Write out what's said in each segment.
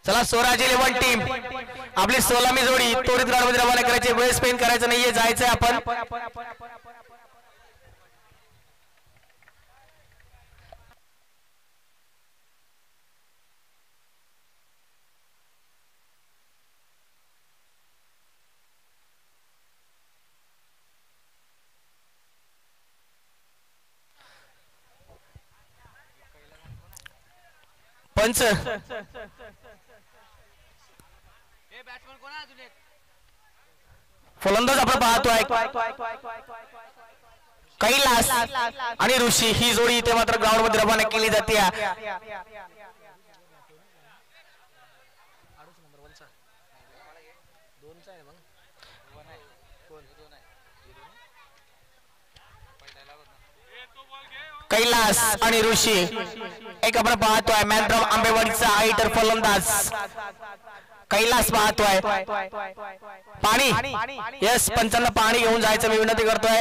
चला स्वराज 11 टीम आपली 16मी जोडी त्वरित ग्राउंडमध्ये रवाना करायची, वेळ स्पेंड करायचं नाहीये, जायचंय आपण. पंच फलंदाज आपण पाहतोय कैलास आणि ऋषी ही जोडी इथे मात्र ग्राउंड मध्ये रवाना केली जाते. कैलास आणि ऋषी एक आपण पाहतोय मॅनफ्रॉम आंबेवाडीचा आईटर फलंदाज कैलास पाहतोय. पाणी यस पंचांना पाणी घेऊन जायचं मी विनंती करतोय,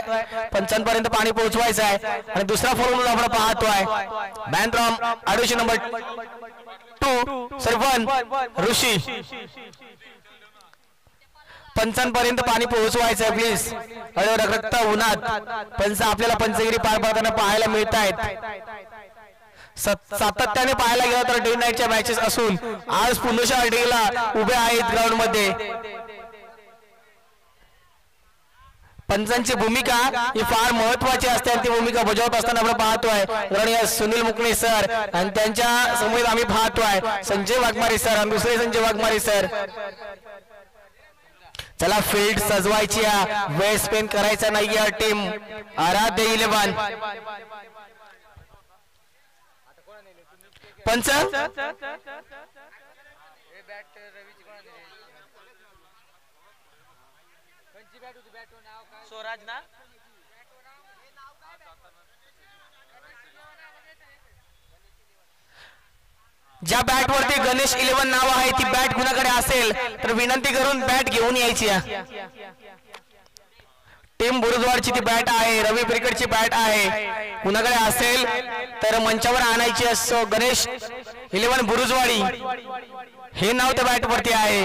पंचांपर्यंत पाणी पोहोचवायचं आहे. आणि दुसरा फलंदाज आपण पाहतोय मॅनफ्रॉम आडोशी नंबर 2 सरपंच ऋषी, पंचांपर्यंत पाणी पोहोचवायचं आहे प्लीज. रखरखत उन्हात पंच आपल्याला पंचगिरी पार पडताना पाहायला मिळत आहेत. सातत्याने पाहायला गेलं तर डे नाईटच्या मॅचेस असून आज पुन्हा डेला उभे आहेत ग्राउंड मध्ये. पंचांची भूमिका ही फार महत्वाची असते आणि ती भूमिका बजावत असताना आपण पाहतोय रणीय सुनील मुकणे सर आणि त्यांच्या समोर आम्ही पाहतोय संजय वाघमारे सर आणि दुसरे संजय वाघमारे सर. चला फील्ड सजवायची, वेळ स्पेंड करायचा नाहीये. टीम आराध्य 11 पंच स्वराज ना ज्या बॅट वरती गणेश 11 नाव आहे ती बॅट कुणाकडे असेल तर विनंती करून बॅट घेऊन यायची. टीम बुरुजवाडची ती बॅट आहे, रवी क्रिकेटची बॅट आहे, कुणाकडे असेल तर मंचावर आणायची. असो गणेश 11 बुरुजवाडी हे नाव त्या बॅट वरती आहे.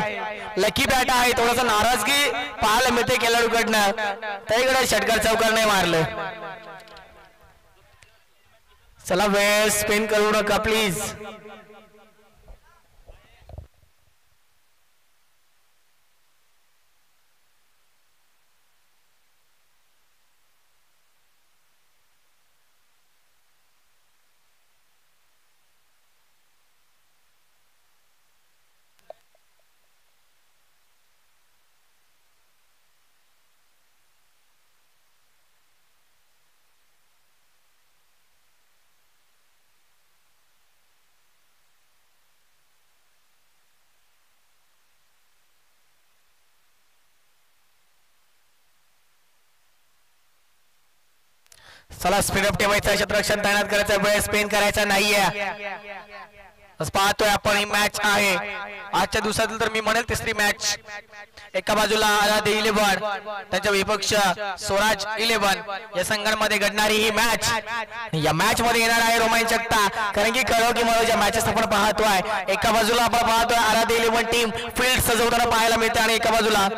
लकी बॅट आहे, थोडासा नाराजगी पाहायला मिळते खेळाडूकडनं, त्याकडे षटकार चौकार नाही मारलं. चला वेळ स्पेंड करू नका प्लीज. चला स्पीडअप ठेवायचा, क्षेत्ररक्षण तैनात करायचं, वेळ स्पेंड करायचा नाहीये. पाहतोय आपण ही मॅच आहे आजच्या दिवसातील तर मी म्हणेल तिसरी मॅच. एका बाजूला आराध्य 11 त्यांच्या विपक्ष स्वराज 11 या संघांमध्ये घडणारी ही मॅच. या मॅच मध्ये येणार आहे रोमांचकता, कारण की कळो की मला ज्या मॅचेस आपण पाहतोय एका बाजूला आपण पाहतोय आराध्य 11 टीम फील्ड सजवताना पाहायला मिळते आणि एका बाजूला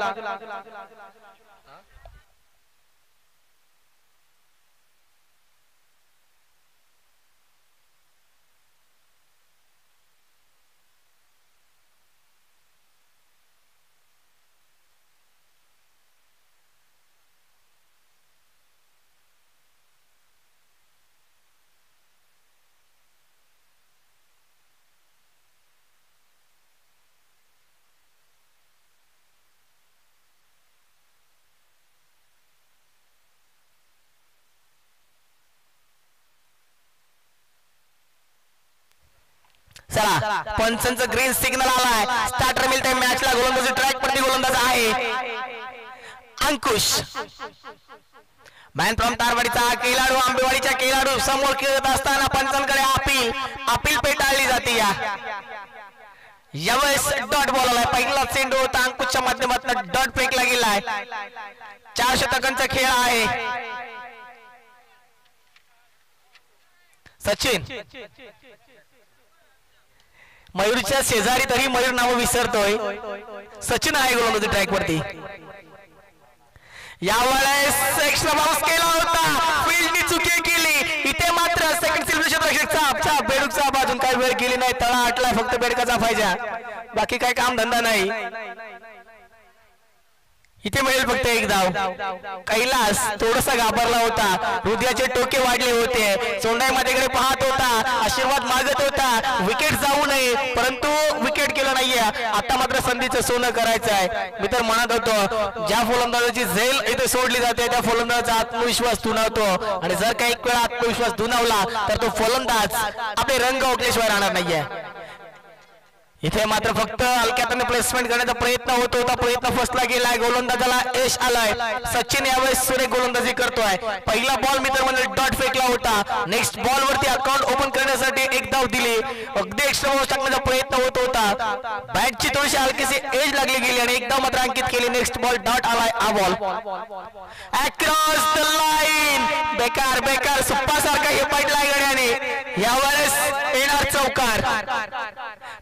चला पंचांचा ग्रीन सिग्नल आलाय. स्टार्टर मिळतंय मॅचला. गोलंदाजी ट्रॅक प्रति गोलंदाज आहे अंकुश. मॅन फ्रॉम तारवाडीचा खेळाडू आंबेवाडीच्या खेळाडू समोर खेळत असताना पंचांकडे अपील पेटाळली जाते. यावेळेस डॉट बॉल आलाय. पहिला चेंडू होता अंकुशच्या माध्यमातून डॉट फेकला गेलाय. 4 षटकांचा खेळ आहे. सचिन मयूरच्या शेजारी तरी मयूर नाव विसरतोय. सचिन आहे गोलंदाजी ट्रॅक वरती. यावेळेस एक्स्ट्रा बाउन्स केला होता, फील्डनी चुकी केली. इथे मात्र सेकंड सेलिब्रेशन रक्षक चाप बेडूकचा अजून काही वेळ केली नाही. तळा आटला फक्त बेडकाचा फायदा, बाकी काय काम धंदा नाही. इथे मिळेल फक्त एक धाव. कैलास थोडासा घाबरला होता, हृदयाचे टोके वाढले होते, सोंडाई मातेकडे पाहत होता, आशीर्वाद मागत होता विकेट जाऊ नये, परंतु विकेट केलं नाहीये. आता मात्र संधीचं सोनं करायचं आहे. मी तर म्हणत होतो ज्या फलंदाजाची झेल इथे सोडली जाते त्या फलंदाजाचा आत्मविश्वास दुणावतो, आणि जर काही एक वेळा आत्मविश्वास दुणावला तर तो फलंदाज आपले रंग ओकल्याशिवाय राहणार नाहीये. इथे मात्र फक्त हलक्यात प्लेसमेंट करण्याचा प्रयत्न होत होता, प्रयत्न फसला गेलाय. गोलंदाजाला यश आलाय. सचिन यावेळेस सुरेख गोलंदाजी करतोय. पहिला बॉल मित्र म्हणजे डॉट फेकला होता, नेक्स्ट बॉल वरती अकाउंट ओपन करण्यासाठी एक धाव दिली. अगदी एक्स्ट्रा बॉल टाकण्याचा प्रयत्न होत होता, बॅटची थोडीशी हलकीशी एज लागली गेली आणि एक धाव मात्र अंकित केली. नेक्स्ट बॉल डॉट आलाय. हा बॉल अक्रॉस द लाईन, बेकार सुप्पासारखा हे पडलाय गड्याने. यावेळेस येणार चौकार.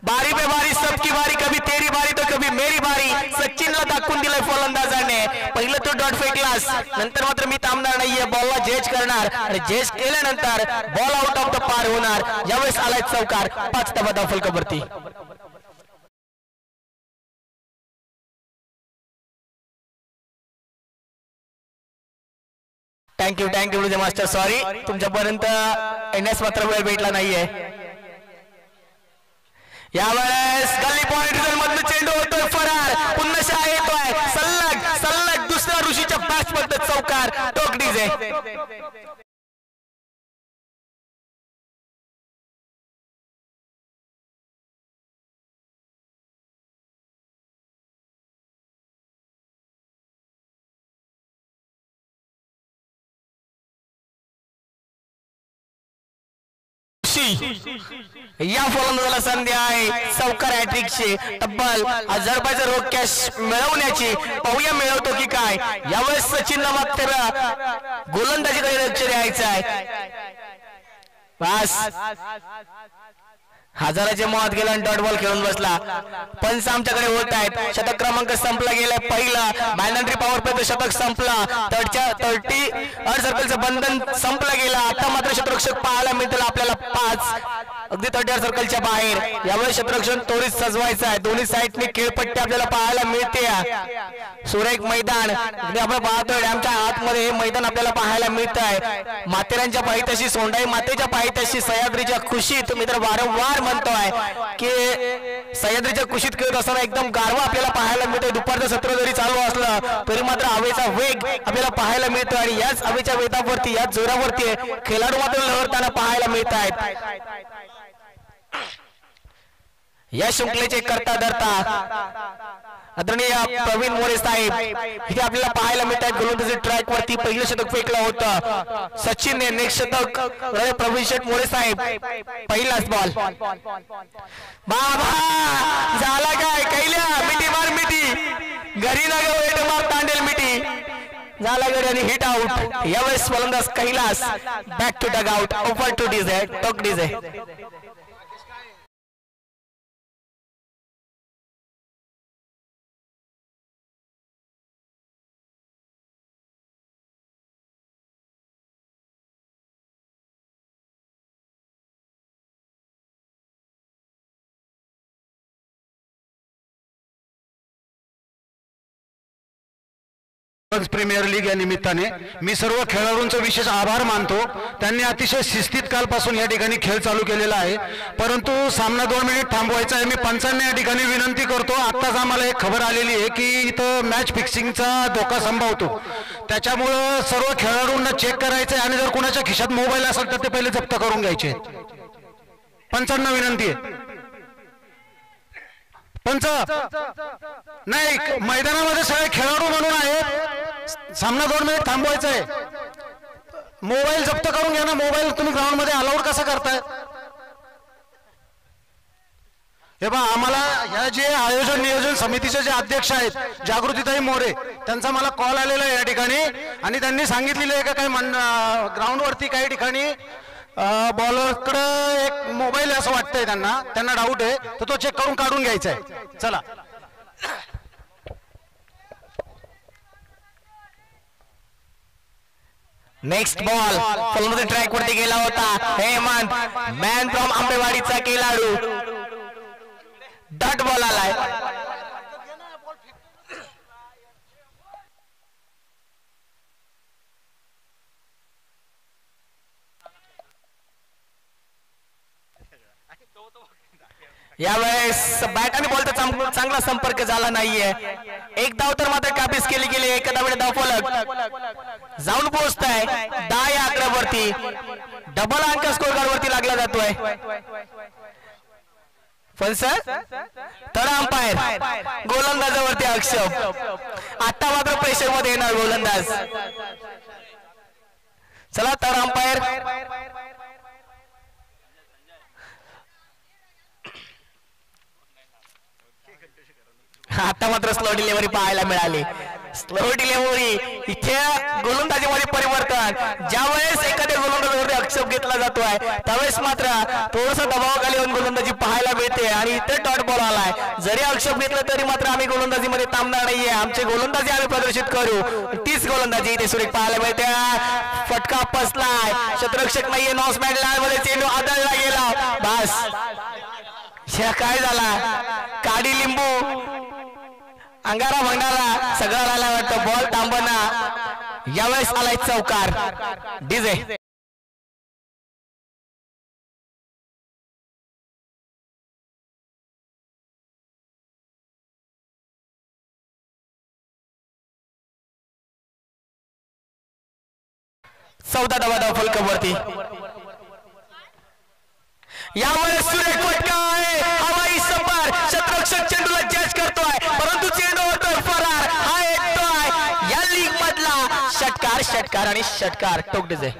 बारी पे बारी, सबकी बारी, कभी तेरी बारी तो कभी मेरी बारी. सचिनला दाखवून दिलंय फलंदाजाने. पहिलं तो डॉट फेकलास, नंतर मात्र मी थांबणार नाहीये, बॉलला जज करणार आणि जज केल्यानंतर बॉल आउट ऑफ द पार होणार. यावेळेस आलाय चौकार. 5 धावा धाव फलकावरती. थँक्यू विजय मास्टर. सॉरी तुमच्यापर्यंत येण्यास मात्र वेळ भेटला नाहीये. यावेळेस गल्ली पॉइंट मधून चेंडू होतोय फरार, पुन्हा येतोय सल्लग दुसऱ्या ऋषीच्या बॅच मध्ये चौकार. टोक डीजे. या फलंदाजाला संधी आहे चौकार हॅट्रिकची. तब्बल 1000 रुपयाचा रोख कॅश मिळवण्याची. पाहूया मिळवतो की काय. यावेळेस सचिनला मात्र गोलंदाजीकडे लक्ष द्यायचं आहे. बस हजाराचे मोहात गेला आणि डॉट बॉल खेळून बसला. पंच आमच्याकडे होत आहेत. शतक क्रमांक संपला गेलाय. पहिला मॅनंट्री पॉवर प्ले शतक संपला. 30 अर्ध सर्कलचं बंधन संपलं गेलं. आता मात्र शतरक्षक पाहायला मिळतील आपल्याला 5, अगदी 30 सर्कलच्या बाहेर. यावेळी शतरक्षण त्वरित सजवायचं आहे. दोन्ही साईडनी खेळपट्टी आपल्याला पाहायला मिळते. सुरेख मैदान आपण पाहतोय. आमच्या आतमध्ये हे मैदान आपल्याला पाहायला मिळत आहे. माथेरानच्या पायथ्याशी, सोंडाई मातेच्या पायथ्याशी, सह्याद्रीच्या खुशीत मी तर वारंवार म्हणतोय की सह्याद्रीच्या कुशीत खेळत असताना एकदम गारवा आपल्याला पाहायला मिळतोय. दुपारचं सत्र जरी चालू असलं तरी मात्र हवेचा वेग आपल्याला पाहायला मिळतो आणि याच हवेच्या वेगावरती, याच जोरावरती खेळाडू मात्र लहरताना पाहायला मिळत आहेत. या शृंखलेचे करता धरता आदरणीय प्रवीण मोरे साहेब इथे आपल्याला पाहायला मिळत आहेत. गोलंदाजी ट्रॅक वरती पहिलं शतक फेकलं होतं सचिनने. नेक्स्ट शतक प्रवीण शेठ मोरे साहेब. पहिलाच बॉल. बाबा झाला काय कैल्या. मिठी मार मिठी, घरी ना वेट मार तांडेल मिठी. झाला गडी आणि हिट आउट. यावेळेस फलंदाज Kailas. Back to dugout. Open to DJ. Talk DJ. Premier league या निमित्ताने मी सर्व खेळाडूंचा विशेष आभार मानतो. त्यांनी अतिशय शिस्तीत कालपासून या ठिकाणी खेळ चालू केलेला आहे, परंतु सामना 2 मिनिट थांबवायचा आहे. मी पंचांना या ठिकाणी विनंती करतो. आत्ताच आम्हाला एक खबर आलेली आहे की इथं मॅच फिक्सिंगचा धोका संभवतो, त्याच्यामुळं सर्व खेळाडूंना चेक करायचं आहे आणि जर कोणाच्या खिशात मोबाईल असेल तर ते पहिले जप्त करून घ्यायचे. पंचांना विनंती आहे. पंच नाही, मैदानामध्ये सगळे खेळाडू म्हणून आहेत. सामना 2 मिनिट थांबवायचा आहे. मोबाईल जप्त करून घ्या ना. मोबाईल तुम्ही ग्राउंड मध्ये अलाउड कसं करताय? हे बा, आम्हाला ह्या जे आयोजन नियोजन समितीचे जे अध्यक्ष आहेत जागृतीताई मोरे, त्यांचा मला कॉल आलेला आहे या ठिकाणी आणि त्यांनी सांगितलेलं आहे का काही ग्राउंड वरती काही ठिकाणी बॉलरकडे एक मोबाईल असं वाटतंय त्यांना डाऊट आहे तर तो चेक करून काढून घ्यायचा आहे. चला नेक्स्ट बॉल फलंदाजी ट्रॅक वरती गेला होता हेमंत मॅन फ्रॉम आंबेवाडीचा खेळाडू डॉट बॉल आलाय. यावेळेस बॅट आणि बॉलचा चांगला संपर्क झाला नाहीये. एक धाव तर मात्र काबीज केली गेली. एका धावेने धावफलक जाऊन पोहोचताय 10 या आकड्यावरती. डबल अंक स्कोर कार्ड वरती लागला जातोय. तड अंपायर गोलंदाजावरती आक्षेप. आता मात्र प्रेशर मध्ये येणार गोलंदाज. चला तड अंपायर आता मात्र स्लो डिलिव्हरी पाहायला मिळाली. स्लो डिलिव्हरी इथे गोलंदाजीमध्ये परिवर्तन. ज्यावेळेस एखाद्या गोलंदाजावरती आक्षेप घेतला जातोय त्यावेळेस मात्र थोडस दबावाखाली येऊन गोलंदाजी पाहायला मिळते आणि इथे डॉट बॉल आलाय. जरी आक्षेप घेतला तरी मात्र आम्ही गोलंदाजीमध्ये थांबणार नाहीये. आमची गोलंदाजी आम्ही प्रदर्शित करू. 30 गोलंदाजी इथे सुरेख पाहायला मिळते. फटका पसलाय. क्षेत्ररक्षक नाहीये. नॉसमॅन लाईन मध्ये चेंडू आदळला गेला. बस काय झाला. काडी लिंबू अंगारा भंडारा सगळं राहिला वाटतं. बॉल थांबना. यावेळेस आलाय चौकार. डीजे चौदा धावा फलकावरती. यावेळेस सुरेख फटका आहे. हवाई सफर. क्षेत्ररक्षक चेंडूला जज करतोय परंतु चेंडू होतोय फरार. हा येतोय या लीग मधला षटकार षटकार आणि षटकार. टोक डीजे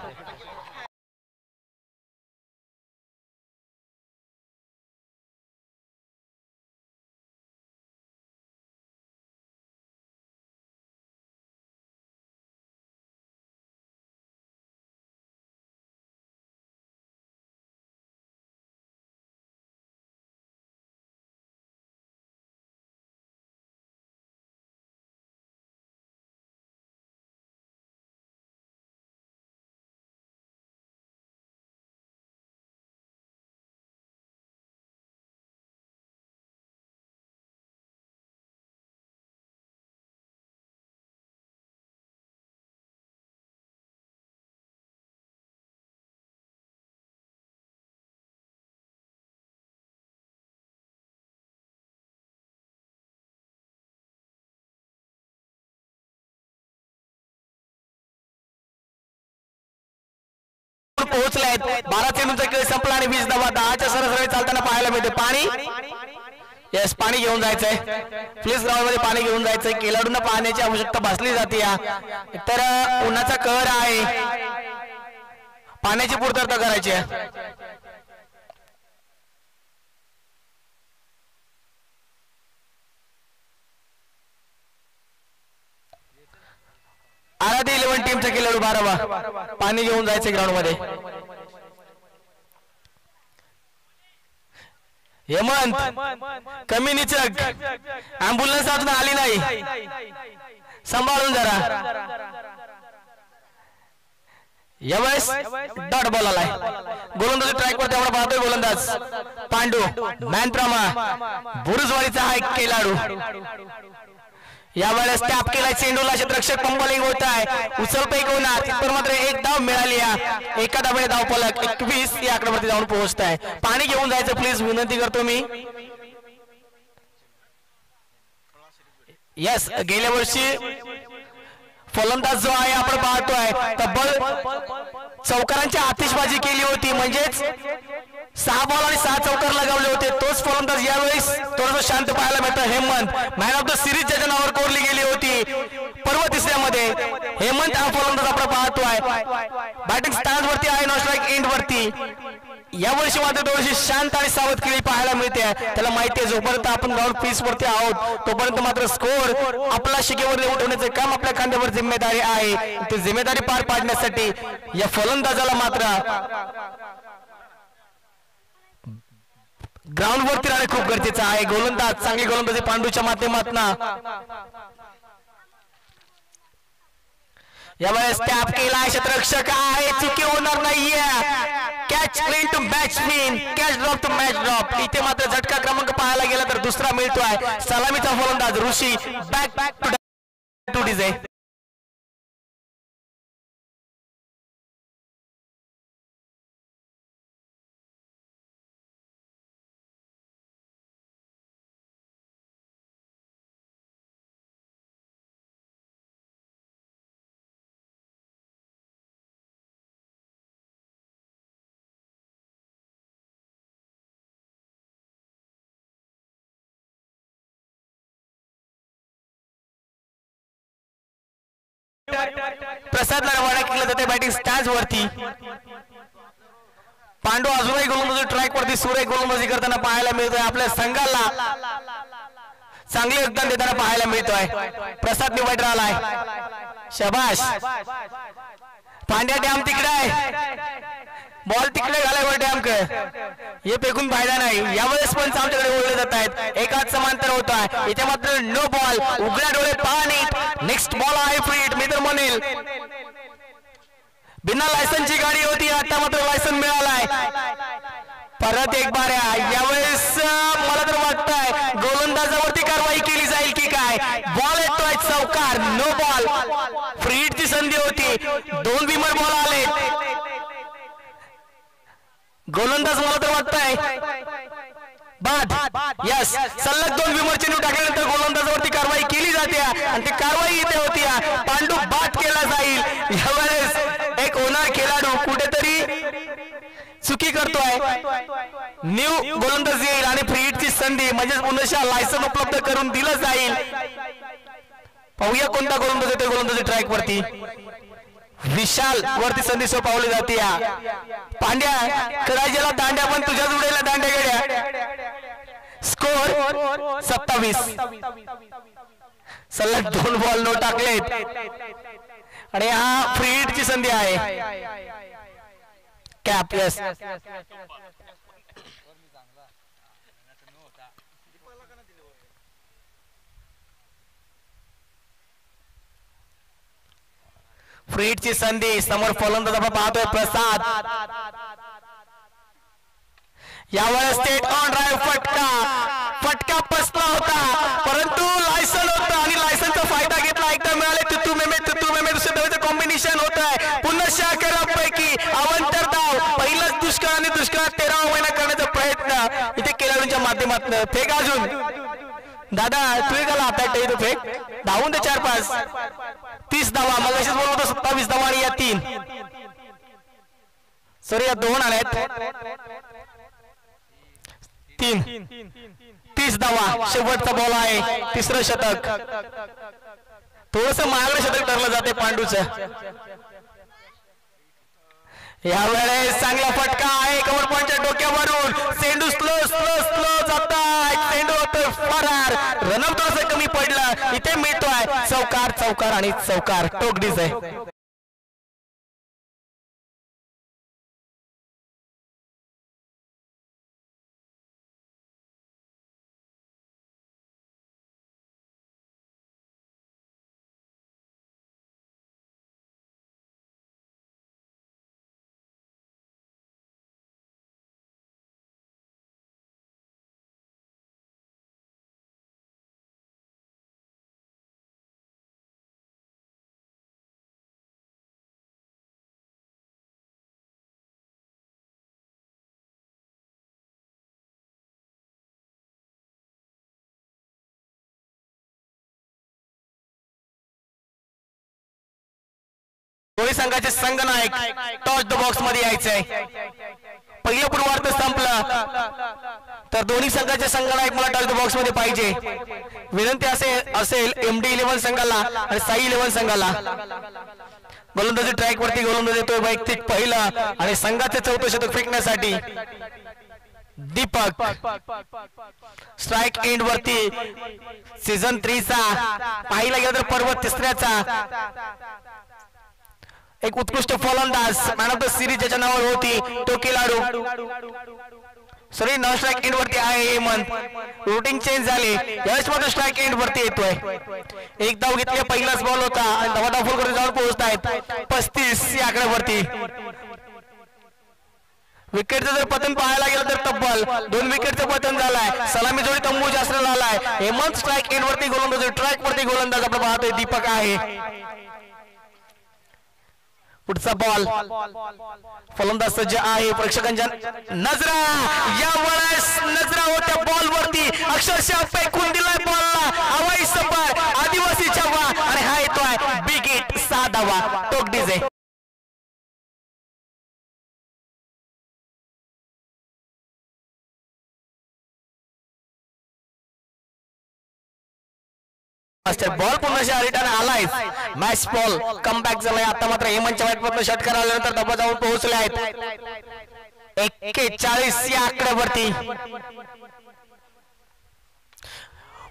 पोहोचले. 12 चेंडूंचा खेळ संपला आणि 20 धावा 10च्या सरासरी चालताना पाहायला मिळते. पाणी येस पाणी घेऊन जायचंय. प्लीज ग्राउंड मध्ये पाणी घेऊन जायचंय. खेळाडूंना पाण्याची आवश्यकता भासली जाते. तर उन्हाचा कहर आहे. पाण्याची पूर्तता करायची आहे. आराधी 11 टीमचा खेळाडू 12 पाणी घेऊन जायचे ग्राउंड मध्ये. हेमंत कमी निचक. अँब्युलन्स अजून आली नाही. सांभाळून जरा. यावेळेस डॉट बॉल आलाय. गोलंदाज ट्रॅक वर तेवढा पाहतोय गोलंदाज पांडू मॅनप्रामा बुरुजवाडीचा हा एक खेळाडू. यावेळेस टॅप केला चेंडूला. क्षेत्ररक्षक पंबलिंग होत आहे. उचलपैकी होणार तर मात्र एक धाव मिळाली. एका धावेने धाव फलक 21 या आकड्यावरती जाऊन पोहोचत आहे. पाणी घेऊन जायचं प्लीज विनंती करतो मी. यस गेल्या वर्षी फलंदाज जो आहे आपण पाहतोय तब्बल चौकारांची आतिषबाजी केली होती. म्हणजेच 6 बॉल आणि 6 चौकार लगावले होते. तोच फलंदाज यावेळेस थोडंसं शांत पाहायला मिळतं. Hemant man of the series ज्याच्या नावावर कोरली गेली होती पर्व तिसऱ्यामध्ये. हेमंत हा फलंदाज आपण पाहतोय. बॅटिंग स्टँड वरती आहे. नो स्ट्राईक एंड वरती. यावर्षी मात्र थोडीशी शांत आणि सावध खेळी पाहायला मिळते. त्याला माहिती आहे जोपर्यंत आपण ग्राउंड पीस वरती आहोत तोपर्यंत मात्र स्कोर आपला शिकेवर उठवण्याचं काम आपल्या खांद्यावर जिम्मेदारी आहे. ती जिम्मेदारी पार पाडण्यासाठी या फलंदाजाला मात्र ग्राउंड वरती राहणे खूप गरजेचं आहे. गोलंदाज चांगली गोलंदाजी पांडूच्या माध्यमातून यावेळेस टॅप केला क्षेत्ररक्षक आहे. चुकी होणार नाहीये. Catch clean to batsman, catch drop to match drop. इथे मात्र झटका क्रमांक पाहायला गेला तर दुसरा मिळतोय. सलामीचा फलंदाज ऋषी बॅक टू डिझे. प्रसाद लढवाडा केलं जाते बॅटिंग स्टॅन्ड वरती. पांडू अजूनही गोलंदाजी ट्रॅक वरती सुरेख गोलंदाजी करताना पाहायला मिळतोय. आपल्या संघाला चांगले योगदान देताना पाहायला मिळतोय. प्रसाद निवड राहिलाय. शबाश. पांड्या डॅम तिकडे आहे. बॉल तिकडे घालायवर डॅम हे फेकून फायदा नाही. यावेळेस पण आमच्याकडे ओढले जात आहेत. एकाच समांतर होत आहे. इथे मात्र नो बॉल. उघड्या डोळे पाहणे. नेक्स्ट बॉल आहे फ्रीट. मी तर म्हणेल बिना लायसनची गाडी होती. आता मात्र लायसन मिळालाय. परत एक बार यावेळेस मला तर वाटतंय गोलंदाजावरती कारवाई केली जाईल की काय. बॉल येतोय चौकार. No ball. फ्रीटची संधी होती. 2 विमर बॉल आले. गोलंदाज मला तर वाटतंय बाद. यस, सलग 2 विमर चेंडू टाकल्यानंतर गोलंदाजावरती कारवाई केली जाते आणि ती कारवाई इथे होती. पांडू बाद केला जाईल. यावेळेस एक होणार खेळाडू कुठेतरी चुकी करतोय. न्यू गोलंदाज येईल आणि फ्रीटची संधी म्हणजे पुन्हा लायसन उपलब्ध करून दिलं जाईल. पाहूया कोणता गोलंदाज येतोय गोलंदाजी ट्रॅक वरती. विशाल वरती संधी सोपावली जाते. पांड्या करायला दांड्या पण तुझ्याच उडेला दांड्या गेल्या. स्कोर 27. सलग 2 बॉल नो टाकलेत आणि हा फ्री हिटची संधी आहे. कॅप. यस, फ्रीटची संधी. समोर फलंदाज आपण पाहतोय प्रसाद. यावेळेस स्टेट ऑन ड्राईव्ह फटका बसला होता परंतु लायसन होतं आणि लायसनचा फायदा घेतला. एकदा मिळाले तुतू मेमे दुसऱ्या कॉम्बिनेशन होत आहे. पुन्हा पैकी अवंतर धाव. पहिलाच दुष्काळ आणि दुष्काळात 13वा महिना करण्याचा प्रयत्न इथे खेळाडूंच्या माध्यमातून. फेक अजून दादा तुम्ही का आता येतो फेक. धावून दे 4-5. 30 धावा. मग अशीच बोलतो 27 धावा आणि या 3 सॉरी या 2 आल्यात. 30 धावा. शेवटचा बॉल आहे. तिसरं शतक. थोडस महागडं शतक ठरलं जाते पांडूचं. यावेळेस चांगला फटका आहे. कव्हर पॉइंटच्या डोक्यावरून चेंडू स्लो जाताय. चेंडू होतोय फरार. रनआउट थोडंसं कमी पडलं. इथे मिळतोय चौकार आणि चौकार. टोकडीच आहे. दोन्ही संघाचे संघनायक टॉस द बॉक्स मध्ये यायचंय. पहिलं पूर्वार्ध संपलं तर दोन्ही संघाचे संघनायक मला टॉस द बॉक्स मध्ये पाहिजे. विनंती असेल MD11 संघाला आणि साई 11 संघाला गोलंदाजी ट्रॅक वरती गोलंदाज येतोय वैयक्तिक पहिला आणि संघाचे चौथं शतक फेकण्यासाठी दीपक स्ट्राइक एंड वरती सीझन 3 चा पाहिला गेला तर पर्व तिसऱ्याचा एक उत्कृष्ट फलंदाज मॅन ऑफ द सिरीज ज्याच्या नावावर होती तो खेळाडू सॉरी नॉन स्ट्राइक एंड वरती आहे हेमंत रुटीन चेंज झाले यश मात्र स्ट्राइक एंड वरती येतोय एक धाव घेतली पहिलाच बॉल होता आणि धावाधाव करून जाऊन पोहोचतायत 35 या आकड्यावरती विकेटचं जर पतन पाहायला गेलं तर तब्बल 2 विकेटचं पतन झालंय सलामी जोडी तंबू जास्त झालाय हेमंत स्ट्राइक एंड वरती गोलंदाज ट्रॅक वरती गोलंदाज आपण पाहतोय दीपक आहे पुढचा बॉल फलंदाज सज्ज आहे प्रेक्षकांच्या नजरा यावेळेस नजरा होत्या बॉल वरती अक्षरशः फेकून दिलाय बॉलला हवाई सफर आदिवासी चव्हा आणि हा येतोय बिग हिट 6 धावा टोक डीजे बॉल पुन्हा रिटर्न आलाय मॅच बॉल कम बॅक झालाय आता मात्र हेमंतच्या बॅटमधून षटकार आल्यानंतर डबा जाऊन पोहोचले आहेत 41 या आकड्यावरती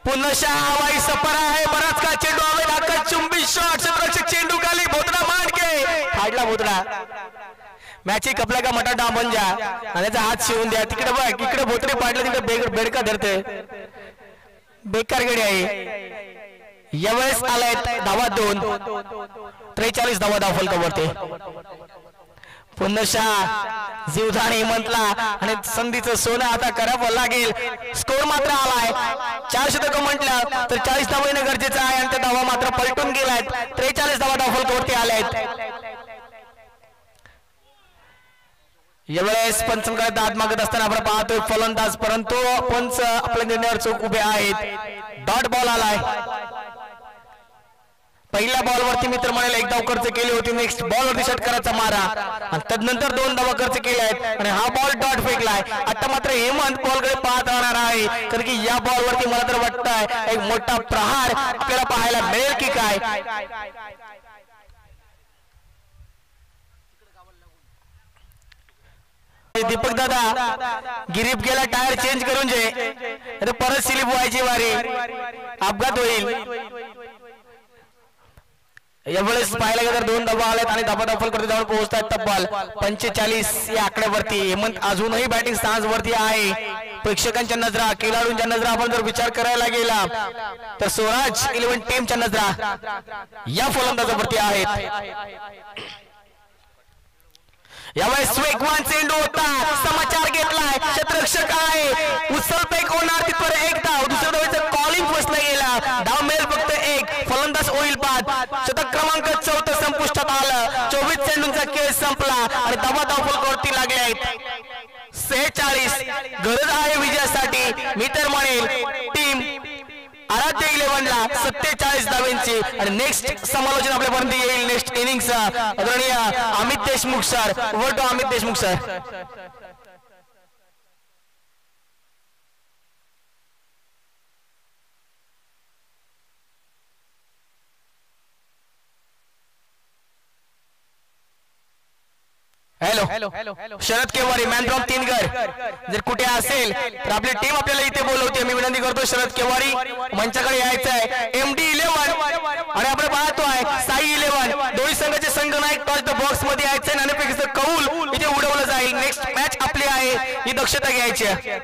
पुन्हा हवाई सफर आहे बराच का चेंडू हवेत आकाश चुंबी शॉट क्षेत्ररक्षक चेंडू खाली भोतडा मांडके फाडला भोतडा मॅच कपला का मटा डांबन जा आणि त्याचा हात शिवून द्या तिकडे बघ इकडे भोतडे पाडले तिकडे बेडका धरते बेकार गडी आहे यावेळेस आलाय धावा 2 43 धावा धाव फलकावरती पुन्हा जीवधान हेमंतला आणि संधीचं सोनं आता करावं लागेल स्कोर मात्र आलाय 4 शतक म्हटलं तर 40 धावा येणं गरजेचं आहे आणि ते धावा मात्र पलटून गेलायत 43 धावा धाव फलकावरती आल्यात यावेळेस पंचांकडे दाद मागत असताना आपण पाहतोय फलंदाज परंतु पंच आपल्या निर्णयावर चूक उभे आहेत डॉट बॉल आलाय पहिल्या बॉल वरती मित्र म्हणाले 1 धाव खर्च केली होती नेक्स्ट बॉल वरती षटकाराचा मारा आणि त्यानंतर 2 धावा खर्च केल्या आहेत आणि हा बॉल डॉट फेकलाय आता मात्र हेमंत बॉलकडे पाहत राहणार आहे कारण की या बॉल वरती मला तर वाटतंय एक मोठा प्रहार आपल्याला पाहायला मिळेल की काय दीपक दादा गिरीप गेला टायर चेंज करून जे परत स्लिप व्हायची वारी अपघात होईल यावेळेस पाहायला गेलं तर 2 धावा आल्यात आणि धावा दफल करते जाऊन पोहोचतात तब्बल 45 या आकड्यावरती हेमंत अजूनही बॅटिंग स्टान्स वरती आहे प्रेक्षकांच्या नजरा खेळाडूंच्या नजरा आपण जर विचार करायला गेला तर स्वराज 11 टीमच्या नजरा या फलंदाजावरती आहेत यावेळेस वेगवान चेंडू होता समाचार घेतलाय क्षेत्ररक्षक आहे उचलपेक होणार तिथवर 1 धाव दुसऱ्या धावेचं कॉलिंग फसलं गेला धाव मिळेल फक्त 1 फलंदाज होईल बाद शतक क्रमांक 4 संपुष्टात आलं 24 चेंडूंचा खेळ संपला आणि धावा फलकावरती लागले आहेत 46 गरज आहे विजयासाठी मी तर म्हणेल टीम आराध्य 11 ला 47 धावांची आणि नेक्स्ट समालोचन आपल्यापर्यंत येईल नेक्स्ट इनिंग्स आदरणीय Amit Deshmukh sir over to Amit Deshmukh sir hello Sharad Kewari man from तीनगर जर कुठे असेल तर आपली टीम आपल्याला इथे बोलवते मी विनंती करतो शरद केवारी मंचाकडे यायचं आहे MD 11 आणि आपण पाहतोय साई 11 दोन्ही संघाचे संघ नायक टॉस द बॉक्स मध्ये यायचं आहे नाणेफेकीचं कौल इथे उडवलं जाईल नेक्स्ट मॅच आपली आहे ही दक्षता घ्यायची आहे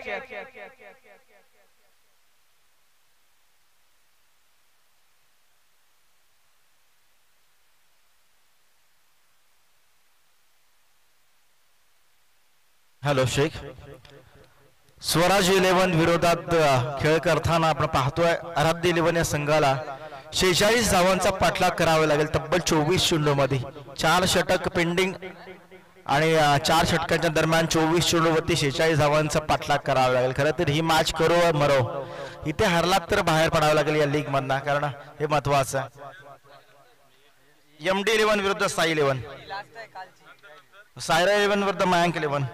हॅलो शेख स्वराज 11 विरोधात खेळ करताना आपण पाहतोय आराध्य 11 या संघाला 46 धावांचा पाठलाग करावा लागेल तब्बल 24 चेंडूमध्ये 4 षटक पेंडिंग आणि 4 षटकांच्या दरम्यान 24 चेंडूवरती 46 धावांचा पाठलाग करावा लागेल खरं तर ही मॅच करो मरो इथे हरलात तर बाहेर पडावं लागेल या लीग मधनं कारण हे महत्वाचं आहे MD 11 विरुद्ध साई 11 सायरा 11 विरुद्ध मयांक 11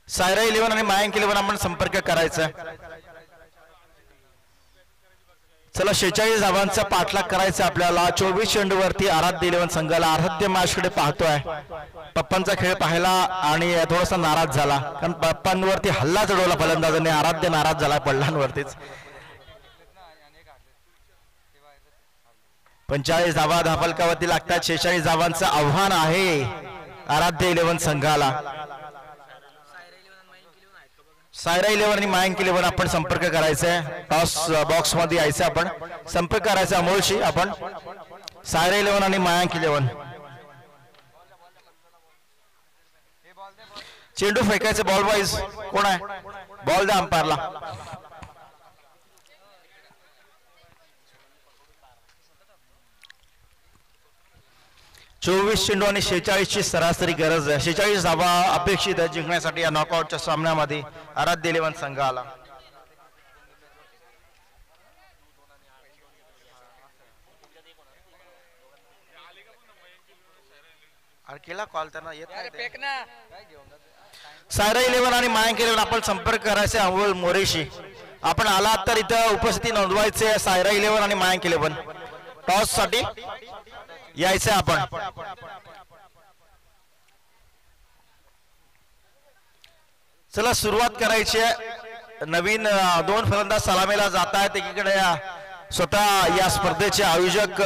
सायरा 11 आणि मयांक 11 आपण संपर्क करायचा चला 46 धावांचा पाठलाग करायचा आपल्याला. 24 चेंडूवरती आराध्य इलेव्हन संघाला. आराध्य मॅचकडे पाहतोय. पप्पांचा खेळ पाहिला आणि थोडासा नाराज झाला, कारण पप्पांवरती हल्ला चढवला फलंदाजाने. आराध्य नाराज झाला पडलांवरतीच. 45 धावा धाफलकावरती लागतात. 46 धावांचं आव्हान आहे आराध्य इलेव्हन संघाला. सायरा इलेव्हन आणि मयांक इलेव्हन आपण संपर्क करायचा आहे. टॉस बॉक्स मध्ये यायचं, आपण संपर्क करायचा अमोलशी. आपण सायरा इलेव्हन आणि मयांक इलेव्हन. चेंडू फेकायचे बॉल वाईज. कोण आहे? बॉल द्या अंपायरला. चोवीस चेंडू आणि 46 ची सरासरी गरज आहे. 46 धावा अपेक्षित आहे जिंकण्यासाठी या नॉकआउटच्या सामन्यामध्ये आराध्य इलेव्हन संघाला. केला कॉल त्यांना येत नाही. सायरा इलेव्हन आणि मयांक इलेव्हन आपण संपर्क करायचे अमोल मोरेशी. आपण आलात तर इथं उपस्थिती नोंदवायचे. सायरा इलेव्हन आणि मयांक इलेव्हन टॉस साठी यायचं आपण. चला सुरुवात करायची आहे. नवीन 2 फलंदाज सलामीला जात आहेत. एकीकडे स्वतः या स्पर्धेचे आयोजक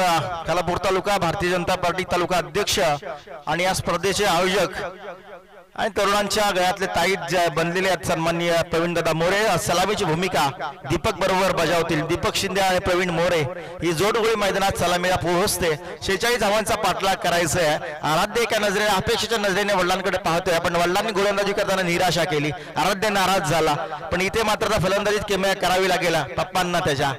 खालापूर तालुका भारतीय जनता पार्टी तालुका अध्यक्ष आणि या स्पर्धेचे आयोजक आणि तरुणांच्या गळ्यातले ताईत बनलेले आहेत सन्माननीय प्रवीण दादा मोरे. सलामीची भूमिका दीपक बरोबर बजावतील. दीपक शिंदे आणि प्रवीण मोरे ही जोडगोळी मैदानात सलामीला पोहोचते. 46 धावांचा पाठलाग करायचा आहे. आराध्य एका नजरेने अपेक्षेच्या नजरेने वडिलांकडे पाहतोय. आपण वडिलांनी गोलंदाजी करताना निराशा केली. आराध्य नाराज झाला, पण इथे मात्र फलंदाजीत किमया करावी लागेल पप्पांना त्याच्या.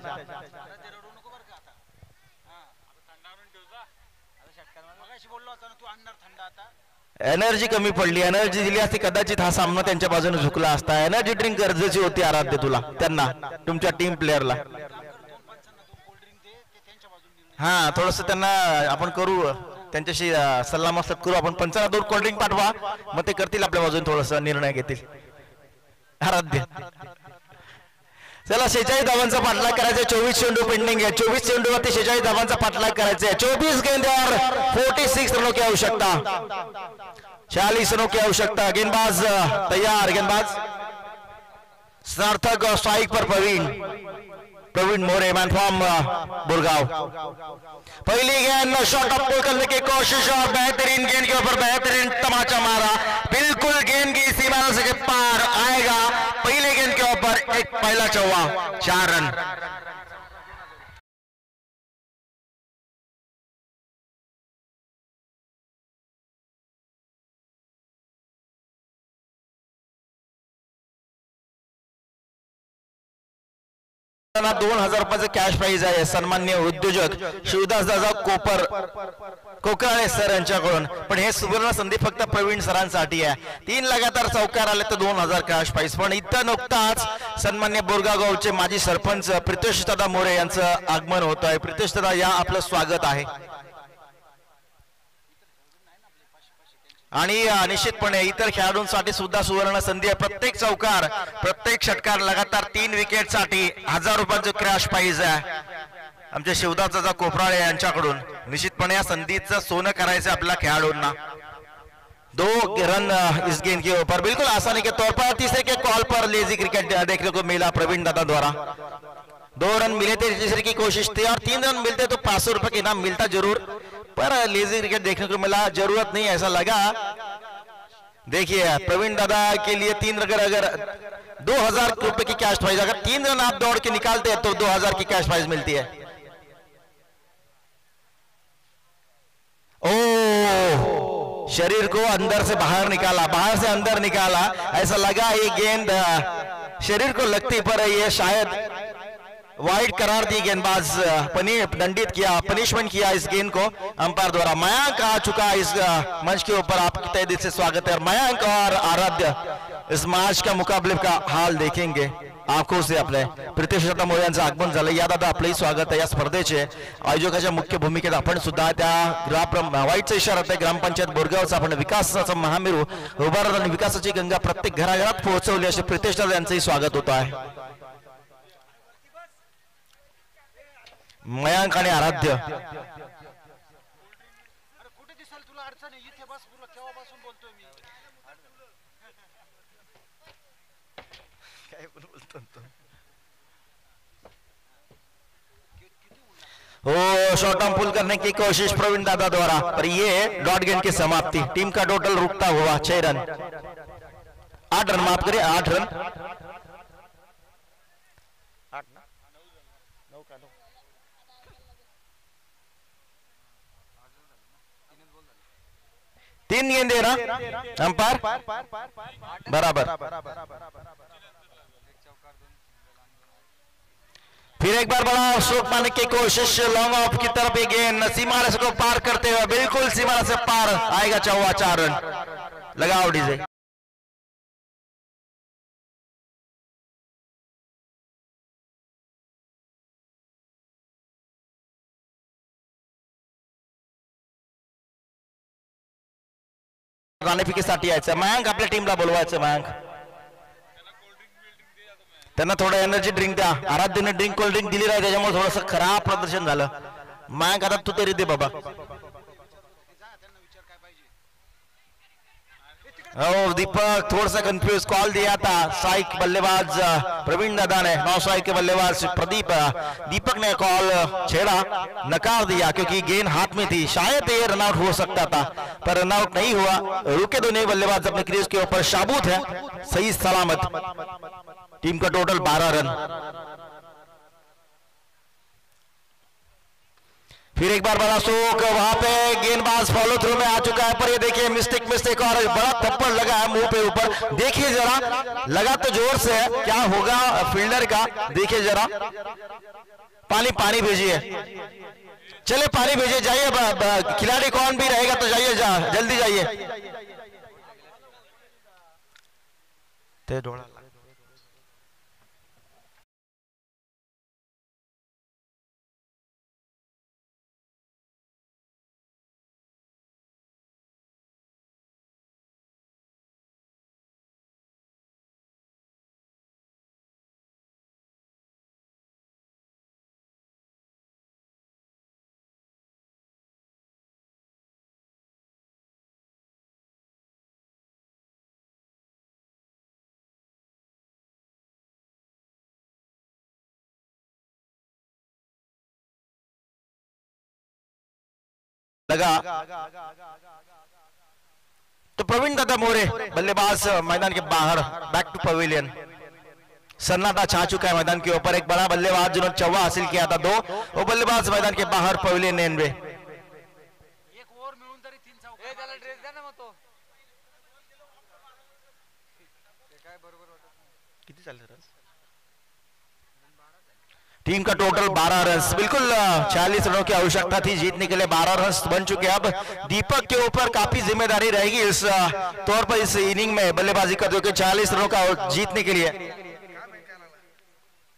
एनर्जी कमी पडली. एनर्जी दिली असती कदाचित हा सामना त्यांच्या बाजूने झुकला असता. एनर्जी ड्रिंक गरजेची होती आराध्य तुला, त्यांना, तुमच्या टीम प्लेअरला. हा थोडस त्यांना आपण करू, त्यांच्याशी सल्ला मसलत करू आपण. पंचांना 2 कोल्ड्रिंक पाठवा, मग ते करतील आपल्या बाजूने थोडस निर्णय घेतील आराध्य. चला 46 धावांचा पाठलाग करायचा. 24 चेंडू पेंडिंग आहे. 24 चेंडूवरती 46 धावांचा पाठलाग करायचा आहे. 24 गेंद्यावर 46 रनों की आवश्यकता. 46 रनों की आवश्यकता. गेंदबाज तैयार. गेंदबाज सार्थक. स्ट्राइक पर प्रवीण मोरे, मैन फ्रॉम बुरगांव. पहली गेंद शॉट अप पुल करने की कोशिश और बेहतरीन गेंद के ऊपर बेहतरीन तमाचा मारा. बिल्कुल गेंद की सीमा से पार आएगा. पहले गेंद के ऊपर एक पहला चौवा, 4 रन. ₹2000 कॅश प्राइज आहे. सन्मान्य उद्योजक शिवदास दादा कोकराळे सर यांच्याकडून. पण हे सुवर्ण संधी फक्त प्रवीण सरांसाठी आहे. 3 लगातार चौकार आले तर 2000 कॅश प्राइज. पण इथं नुकताच सन्मान्य बोरगाव गावचे माजी सरपंच प्रितेश दादा मोरे यांचं आगमन होत आहे. प्रितेश दादा या, आपलं स्वागत आहे. आणि निश्चितपणे इतर खेळाडूंसाठी सुद्धा सुवर्ण संधी आहे. प्रत्येक चौकार, प्रत्येक षटकार लगातार 3 विकेटसाठी ₹1000 क्रॅश प्राइज आहे आमच्या शिवदासचा कोपराळे यांच्याकडून. निश्चितपणे या संधीचं सोनं करायचं आपल्या खेळाडूंना. 2 रन इस गेंद के ऊपर बिल्कुल आसानी के तौर पर. तीसरे के कॉल पर लेजी क्रिकेट देखने को मिला प्रवीण दादा द्वारा. 2 रन मिले थे, तीसरे की कोशिश थी और 3 रन मिलते तो ₹500 का इनाम मिलता जरूर, पर लेजी क्रिकेट देखने को मिला. जरूरत नहीं ऐसा लगा. देखिए प्रवीण दादा के लिए 3 रन, अगर ₹2000 की कैश प्राइज, अगर 3 रन आप दौड़ के निकालते हैं तो 2000 की कैश प्राइज मिलती है. ओ शरीर को अंदर से बाहर निकाला, बाहर से अंदर निकाला. ऐसा लगा ये गेंद शरीर को लगती, पर ये शायद वाइड करार दी. गेंदबाज दंडित किया, पनिशमेंट किया इस गेंद को अंपायर द्वारा. मयांक आ चुका इस मंच के ऊपर. आपकी तहे दिल से स्वागत है. मयांक और आराध्य इस मैच का मुकाबले का हाल देखेंगे आंखों से. आपले प्रितेश दादा मोरे यांचं आगमन झालं. या दादा आपलंही स्वागत आहे. या स्पर्धेचे आयोजकाच्या मुख्य भूमिकेत आपण सुद्धा त्या वाईटचा इशारा आहे. ग्रामपंचायत बोरगावचा आपण विकासाचा महामेरू उभारत आणि विकासाची गंगा प्रत्येक घराघरात पोहोचवली असे प्रितेश दादा यांचंही स्वागत होत आहे. मयांक आणि आराध्य. हो, शॉर्ट आर्म पुल करने की कोशिश प्रवीण दादा द्वारा, पर ये डॉट गेंद की समाप्ति. टीम का टोटल रुकता हुआ 6 रन, 8 रन, माफ करिए 8 रन. 3 गेंदे ना अंपायर बराबर. फिर एक बार बड़ा स्ट्रोक मारने की कोशिश, लॉन्ग ऑफ की तरफ ये गेंद सीमा को पार करते हुए बिल्कुल सीमा से पार आएगा. 4 रन. लगाओ डीजे. नाणेफेकीसाठी यायचं. मयांक आपल्या टीमला बोलवायचं. मयांक त्यांना थोडं एनर्जी ड्रिंक द्या. आराध्यने कोल्ड ड्रिंक दिली नाही, त्याच्यामुळे थोडंसं खराब प्रदर्शन झालं. मयांक आता तू तरी दे बाबा. हो, दीपक थोड़ा सा कंफ्यूज कॉल दिया था. स्ट्राइक बल्लेबाज प्रवीण दादा ने, नौ स्ट्राइक के बल्लेबाज दीपक ने कॉल छेड़ा, नकार दिया क्योंकि गेंद हाथ में थी. शायद ये रनआउट हो सकता था पर रनआउट नहीं हुआ. रुके दोनों बल्लेबाज अपने क्रीज के ऊपर शाबूत है, सही सलामत. टीम का टोटल 12 रन. फिर एक बार बड़ा शोक, वहां पे गेंदबाज फॉलो थ्रू में आ चुका है, पर ये देखिए मिस्टेक और बड़ा थप्पड़ लगा है मुंह पे ऊपर. देखिए जरा, लगा तो जोर से है, क्या होगा फील्डर का. देखिए जरा, पानी भेजिए. चले पानी भेजिए, जाइए. खिलाड़ी कौन भी रहेगा तो जाइए, जल्दी जाइए. लगा तो प्रवीण दादा मोरे बल्लेबाज मैदान के बाहर, बैक टू पवेलियन. सन्नाटा छा चुका है मैदान के ऊपर. एक बड़ा बल्लेबाज जिन्होंने 54 हासिल किया था, 2 वो बल्लेबाज मैदान के बाहर पवेलियन एंड में. टीम का टोटल 12 रन. बिल्कुल 40 रनों की आवश्यकता थी जीतने के लिए. 12 रन बन चुके हैं. अब दीपक के ऊपर काफी जिम्मेदारी रहेगी इस तौर पर इस इनिंग में बल्लेबाजी करते हुए 40 रनों का जीतने के लिए.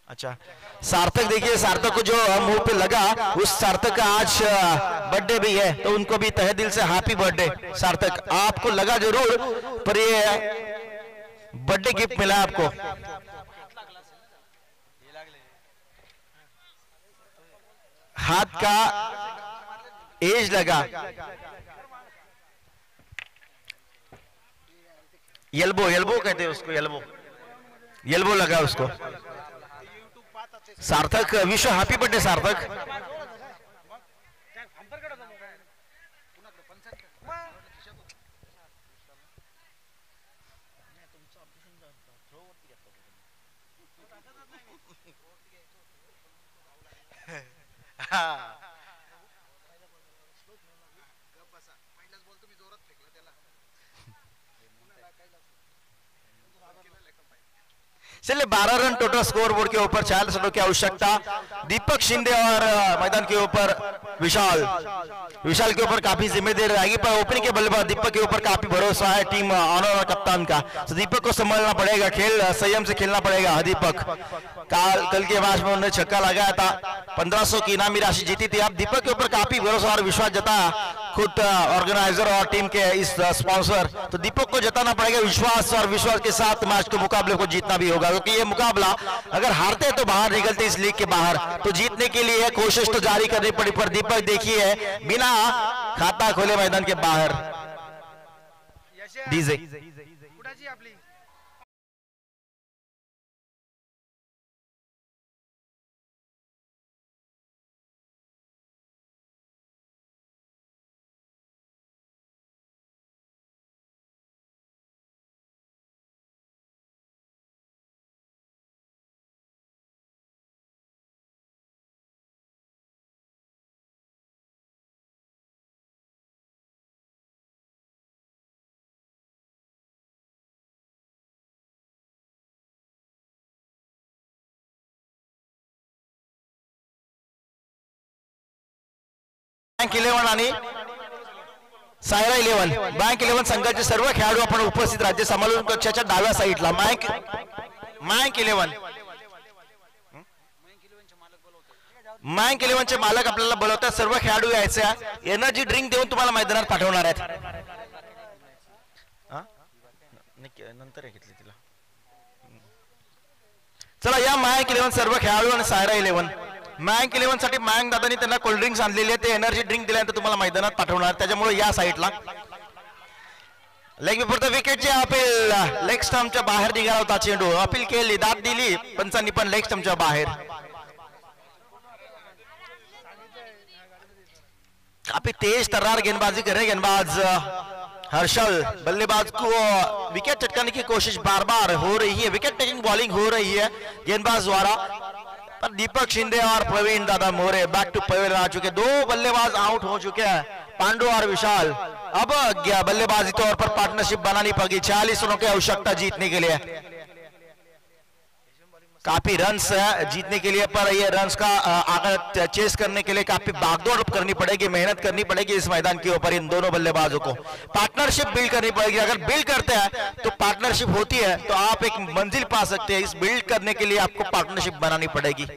अच्छा, सार्थक देखिए, सार्थक को जो मुंह पे लगा, उस सार्थक का आज बर्थडे भी है, तो उनको भी तहे दिल से हैप्पी बर्थडे. सार्थक, आपको लगा जरूर, पर ये बर्थडे गिफ्ट मिला आपको. हाथ का एज लगा, एल्बो कहते हैं उसको, एल्बो लगा उसको. सार्थक, विश्व हैप्पी बर्थडे सार्थक. चलिए 12 रन टोटल स्कोर बोर्ड के ऊपर, 40 रनों की आवश्यकता. दीपक शिंदे और मैदान के ऊपर विशाल विशाल के ऊपर काफी जिम्मेदारी रहेगी, पर ओपनिंग के बल्लेबाज दीपक के ऊपर काफी भरोसा है टीम ऑनर और कप्तान का। तो दीपक को संभालना पड़ेगा, खेल संयम से खेलना पड़ेगा। दीपक कल के मैच में उन्होंने छक्का लगाया था, 1500 की इनामी राशि जीती थी। अब दीपक के ऊपर काफी भरोसा और विश्वास जताया खुद ऑर्गेनाइजर और टीम के इस स्पॉन्सर। तो दीपक को जताना पड़ेगा विश्वास, और विश्वास के साथ मैच के मुकाबले को जीतना भी होगा, क्योंकि ये मुकाबला अगर हारते तो बाहर निकलते इस लीग के बाहर, तो जीतने के लिए कोशिश तो जारी करनी पड़ी। पर दीपक देखिए बिना खाता खोले मैदान के बाहर। डीजे बँक 11 आणि सायरा 11 बँक 11 संघाचे सर्व खेळाडू आपण उपस्थित राज्य समालोचन कक्षाच्या डाव्या साईडला बँक 11 बँक 11 चे मालक आपल्याला बोलवतात। सर्व खेळाडू यायचे, एनर्जी ड्रिंक देऊन तुम्हाला मैदानात पाठवणार आहेत। नंतर घेतली तिला। चला या बँक 11 सर्व खेळाडू आणि सायरा 11 बँक 11 साठी मँक दादांनी त्यांना कोल्ड ड्रिंक्स आणलेले आहे, ते एनर्जी ड्रिंक दिल्यानंतर तुम्हाला मैदानात पाठवणार, त्याच्यामुळे या साईडला लेग बिफोर द विकेटचे अपील लेग स्टंपच्या बाहेर निघाला होता चेंडू, अपील केली, दाद दिली पंचांनी, पण लेग स्टंपच्या बाहेर। काफी तेज तर्रार गेंदबाजी कर रहे गेंदबाज हर्षल, बल्लेबाज को विकेट चटकाने की कोशिश बार बार हो रही है, विकेट टेकिंग बॉलिंग हो रही है गेंदबाज द्वारा, पर दीपक शिंदे और प्रवीण दादा मोरे बैक टू पवेलियन आ चुके। दो बल्लेबाज आउट हो चुके हैं, पांडु और विशाल। अब बल्लेबाजी तौर पर पार्टनरशिप बनानी पड़ेगी 46 रनों की आवश्यकता जीतने के लिए, काफी रन्स जीतने के लिए, पर ये रन्स का आंकड़ा चेस करने के लिए काफी भागदौड़ करनी पड़ेगी, मेहनत करनी पड़ेगी इस मैदान के ऊपर। इन दोनों बल्लेबाजों को पार्टनरशिप बिल्ड करनी पड़ेगी, अगर बिल्ड करते हैं तो पार्टनरशिप होती है तो आप एक मंजिल पा सकते हैं। इस बिल्ड करने के लिए आपको पार्टनरशिप बनानी पड़ेगी।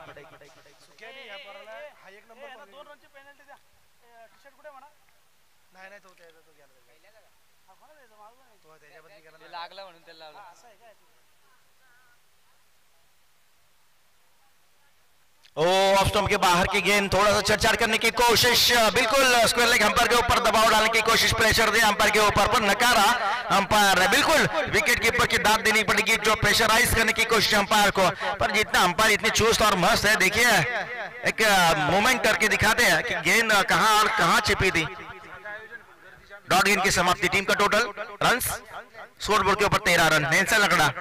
ऑफ स्टंप के बाहर की गेंद, थोड़ा सा छेड़छाड़ करने की कोशिश, बिल्कुल स्क्वायर लेग अंपायर के ऊपर दबाव डालने की कोशिश, प्रेशर दे अंपायर के ऊपर, पर नकारा अंपायर ने। बिल्कुल विकेट कीपर की दाद देनी पड़ेगी, जो प्रेशराइज करने की कोशिश अंपायर को, पर जितना अंपायर इतनी चुस्त और मस्त है, देखिए एक मूवमेंट करके दिखाते हैं कि गेंद कहां और कहां छिपी थी। डॉट गेंद की समाप्ति, टीम का टोटल रन्स स्कोरबोर्ड के ऊपर 13 रन। नेल्सन लकड़ा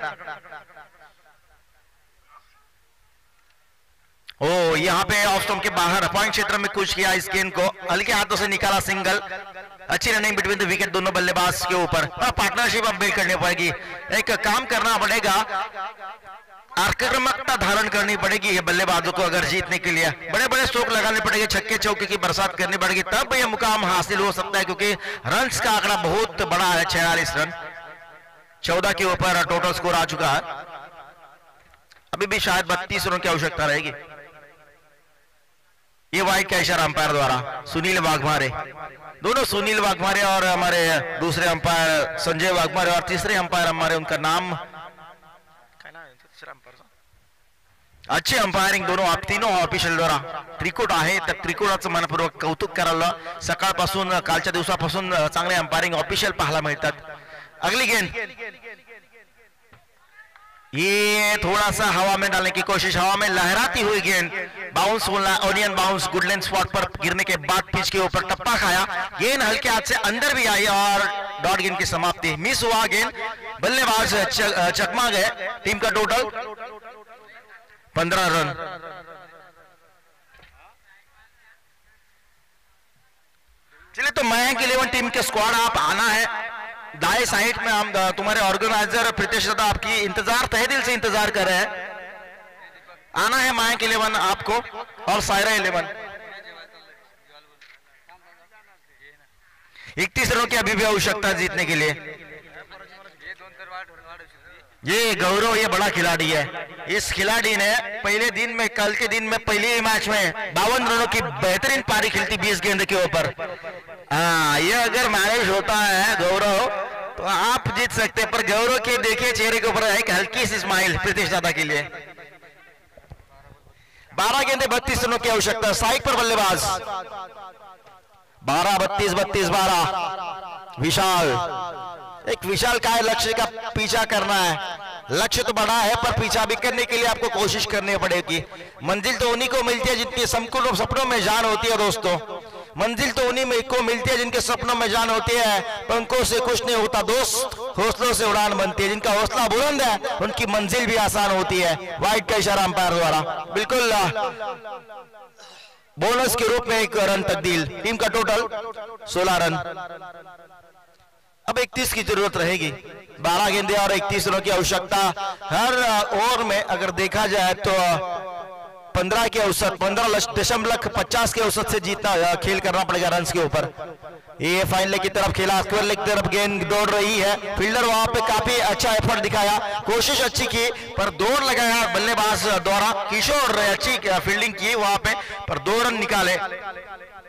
ओ यहाँ पे ऑफ स्टंप के बाहर पॉइंट क्षेत्र में कुछ किया, इस गेंद को हल्के हाथों से निकाला, सिंगल। अच्छी रनिंग बिटवीन द विकेट दोनों बल्लेबाज के ऊपर, पार्टनरशिप अब बिल्ड करनी पड़ेगी, एक काम करना पड़ेगा, आक्रामकता धारण करनी पड़ेगी ये बल्लेबाजों को अगर जीतने के लिए। बड़े बड़े स्ट्रोक लगाने पड़ेंगे, छक्के चौके की बरसात करनी पड़ेगी, तब ये मुकाम हासिल हो सकता है, क्योंकि रन्स का आंकड़ा बहुत बड़ा है, 46 रन 14 के ऊपर टोटल स्कोर आ चुका है। अभी भी शायद 32 रनों की आवश्यकता रहेगी। ये वाइड का इशारा अंपायर द्वारा, सुनील वाघमारे, दोनों सुनील वाघमारे और हमारे दूसरे अंपायर संजय वाघमारे, और तीसरे अंपायर हमारे, उनका नाम अच्छे अंपायरिंग दोनों आप तीनों ऑफिशियल द्वारा त्रिकूट आहे, तर त्रिकूटाचं मनपूर्वक कौतुक करायला। सकाळपासून कालच्या दिवसापासून चांगले अंपायरिंग ऑफिशियल पाहायला मिळतात। अगली गेंद, ये थोड़ा सा हवा में डालने की कोशिश, हवा में लहराती हुई गेंद, बाउंस ओनियन बाउंस, गुडलैंड स्पॉट पर गिरने के बाद पिच के ऊपर टप्पा खाया, गेंद हल्के हाथ से अंदर भी आई और डॉट गेंद की समाप्ति। मिस हुआ गेंद, बल्लेबाज चकमा गए, टीम का टोटल 15 रन। चलिए तो मयंक 11 टीम के स्क्वाड आप आना है, दाएं साइड में हम तुम्हारे ऑर्गेनाइजर प्रीतेश दादा आपकी इंतजार, तहे दिल से इंतजार कर रहे हैं। आना है मयंक 11 आपको और सायरा 11। 31 रनों की अभी भी आवश्यकता है जीतने के लिए। ये गौरव ये बड़ा खिलाड़ी है। इस खिलाड़ी ने पहले दिन में, कल के दिन में, पहले ही मैच में 52 रनों की बेहतरीन पारी खेलती 20 गेंद के ऊपर। हाँ, ये अगर मैनेज होता है गौरव तो आप जीत सकते हैं। पर गौरव के देखिए चेहरे के ऊपर एक हल्की सी स्माइल प्रीतेश दादा के लिए। 12 गेंदे 32 रनों की आवश्यकता। साइक पर बल्लेबाज 12 32 32 12। विशाल, एक विशाल का लक्ष्य का पीछा करना है। लक्ष्य तो बड़ा है पर पीछा भी करने के लिए आपको कोशिश करनी पड़ेगी। मंजिल तो उन्हीं को मिलती है जिनके सपनों में जान होती है दोस्तों। मंजिल तो उन्हीं को मिलती है जिनके सपनों में जान होती है। पंखों से कुछ नहीं होता दोस्त, हौसलों से उड़ान बनती है। जिनका हौसला बुलंद है उनकी मंजिल भी आसान होती है। वाइड का इशारा अंपायर द्वारा। बिल्कुल बोनस के रूप में 1 रन तब्दील। टीम का टोटल 16 रन। अब 31 की जरूरत रहेगी। 12 गेंदे और 31 रनों की आवश्यकता। हर ओवर में अगर देखा जाए तो 15 के औसत 15.50 के औसत से जीतना खेल करना पड़ेगा रन के ऊपर। ये फाइनल की तरफ खेला, स्क्वायर लेग की तरफ गेंद दौड़ रही है। फील्डर वहां पे काफी अच्छा एफर्ट दिखाया, कोशिश अच्छी की पर दौड़ लगाया बल्लेबाज द्वारा। किशोर अच्छी फील्डिंग की वहां पे पर 2 रन निकाले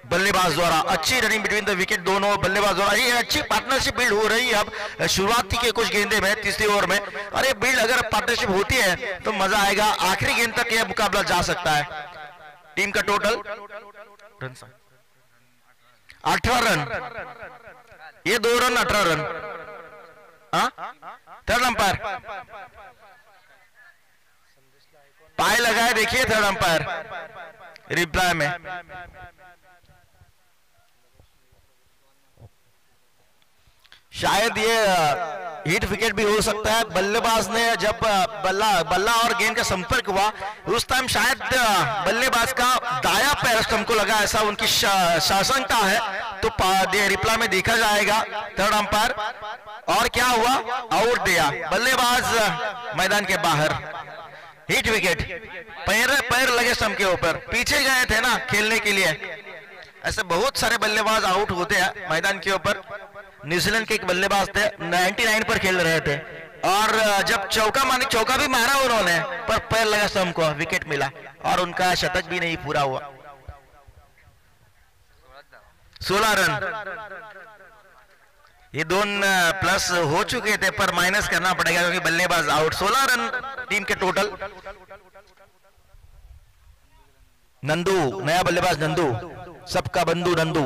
बल्लेबाज द्वारा। अच्छी रनिंग बिटवीन द विकेट दोनों बल्लेबाज द्वारा। ये अच्छी पार्टनरशिप बिल्ड हो रही है अब शुरुआती के कुछ गेंदे में, तीसरी ओवर में। और ये बिल्ड अगर पार्टनरशिप होती है तो मजा आएगा। आखिरी गेंद तक यह मुकाबला जा सकता है। टीम का टोटल 18 रन। ये 2 रन 18 रन। थर्ड अंपायर पाए लगाए, देखिए थर्ड अंपायर रिप्लाई में। शायद ये हिट विकेट भी हो सकता है। बल्लेबाज ने जब बल्ला और गेंद का संपर्क हुआ उस टाइम शायद बल्लेबाज का दाया पैर स्टंप को लगा, ऐसा उनकी शासनता है। तो रिप्लाई में देखा जाएगा थर्ड अंपायर। और क्या हुआ, आउट दिया बल्लेबाज मैदान के बाहर। हिट विकेट, पैर लगे स्टंप के ऊपर। पीछे गए थे ना खेलने के लिए। ऐसे बहुत सारे बल्लेबाज आउट होते हैं मैदान के ऊपर। न्यूजीलैंड के एक बल्लेबाज थे 99 पर खेल रहे थे और जब चौका भी मारा उन्होंने पर पैर लगा स्टंप को, विकेट मिला और उनका शतक भी नहीं पूरा हुआ। 16 रन। ये 2 प्लस हो चुके थे पर माइनस करना पड़ेगा क्योंकि बल्लेबाज आउट। 16 रन टीम के टोटल। नंदू, नया बल्लेबाज नंदू, सबका बंधु नंदू।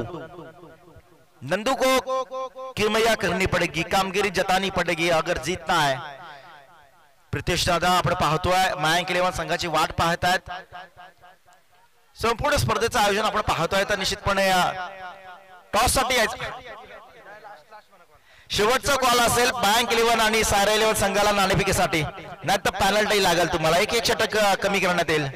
नंदू को किरमैया करनी पडेगी, कामगिरी जतानी पडेगी अगर जीतना आहे। प्रितेश दादा आपण पाहतोय मयांक इलेव्हन संघाची वाट पाहतायत। संपूर्ण स्पर्धेचं आयोजन आपण पाहतोय तर निश्चितपणे टॉस साठी शेवटचा कॉल असेल बँक इलेव्हन आणि सारा इलेव्हन संघाला नाणेफेकीसाठी, नाही तर पॅनल्टी लागेल तुम्हाला। एक षटक कमी करण्यात येईल।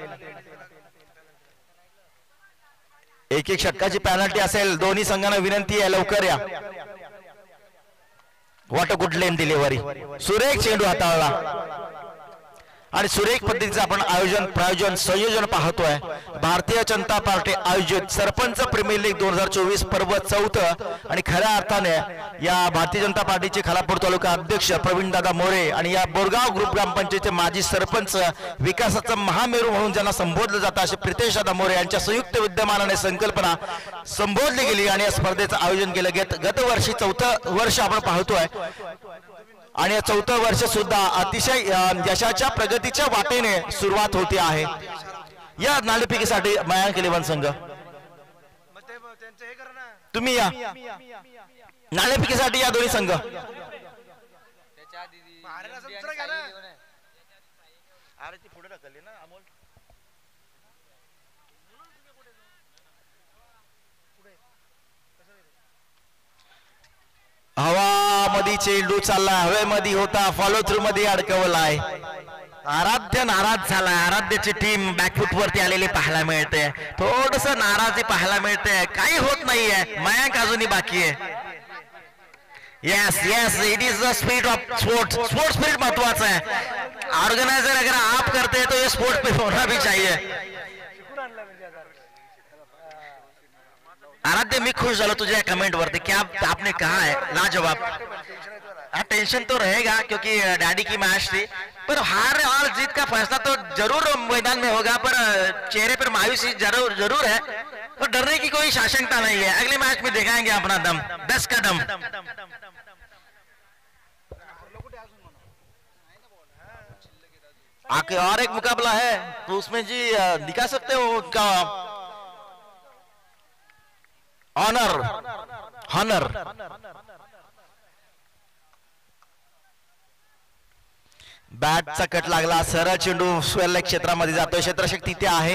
एक षटकाची पॅनल्टी असेल। दोन्ही संघांना विनंती आहे लवकर या। What a good lane delivery, सुरेख चेंडू हाताळला आणि सुरेख पद्धतीचं आपण प्रायोजन संयोजन पाहतोय। भारतीय जनता पार्टी आयोजित सरपंच प्रीमियर लीग 2024 पर्व 4 आणि खऱ्या अर्थाने या भारतीय जनता पार्टीचे खालापूर तालुका अध्यक्ष प्रवीण दादा मोरे आणि या बोरगाव ग्रुप ग्रामपंचायतीचे माजी सरपंच, विकासाचा महामेरू म्हणून ज्यांना संबोधलं जातं असे प्रितेश दादा मोरे यांच्या संयुक्त विद्यमानाने संकल्पना संबोधली गेली आणि या स्पर्धेचं आयोजन केलं। गत वर्षी 4थं वर्ष आपण पाहतोय आणि 4थं वर्ष सुद्धा अतिशय यशाच्या प्रगतीच्या वाटेने सुरुवात होते आहे। या नाणेफेकीसाठी मयांक इलेव्हन संघ तुम्ही या नाणेफेकीसाठी या दोन्ही संघ। हवामध्ये चेंडू चालला, हवेमध्ये होता, फॉलो थ्रू मध्ये अडकवलाय। आराध्य नाराज झालाय। आराध्याची टीम बॅकफुट वरती आलेली पाहायला मिळते। थोडस नाराजी पाहायला मिळते, काही होत नाहीये। मयांक अजूनही बाकी आहे। Yes it is the spirit of sports. Sports spirit महत्वाचा है। ऑर्गेनाइजर अगर आप करते हैं तो ये स्पोर्ट्स पे होना भी चाहिए। आराध्य मी खुश झालो तुझे कमेंट वरती क्या आपने कहा है लाजवाब। हाँ टेंशन तो रहेगा क्योंकि डैडी की मैच थी, पर हार और जीत का फैसला तो जरूर मैदान में होगा, पर चेहरे पर मायूसी जरूर है, तो डरने की कोई आशंका नहीं है। अगले मैच में दिखाएंगे अपना दम, 10 का दम। आके और एक मुकाबला है तो उसमें जी दिखा सकते हो उनका हॉनर। बॅटचा कट लागला, सरळ चेंडू स्वेल क्षेत्रामध्ये जातोय, क्षेत्रशक्ती इथे आहे।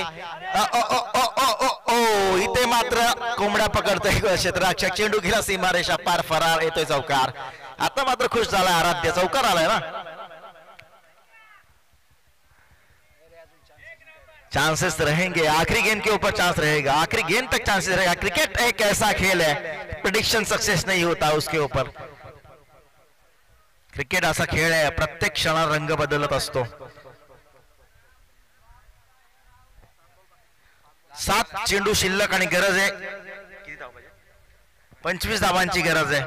इथे मात्र कोंबड्या पकडतोय क्षेत्ररक्षक, चेंडू गेला सीमारेषा पार, फरार, येतोय चौकार। आता मात्र खुश झाला आराध्य, चौकार आलाय ना। चांसेस रहेंगे, आखिरी गेंद के ऊपर चांस रहेगा, आखिरी गेंद तक चांसेस रहेगा। क्रिकेट एक ऐसा खेल है, प्रेडिक्शन सक्सेस नहीं होता उसके ऊपर। क्रिकेट असा खेळ आहे, प्रत्येक क्षणा रंग बदलत असतो। 7 चेंडू शिल्लक आणि गरज आहे 25 धावांची गरज है।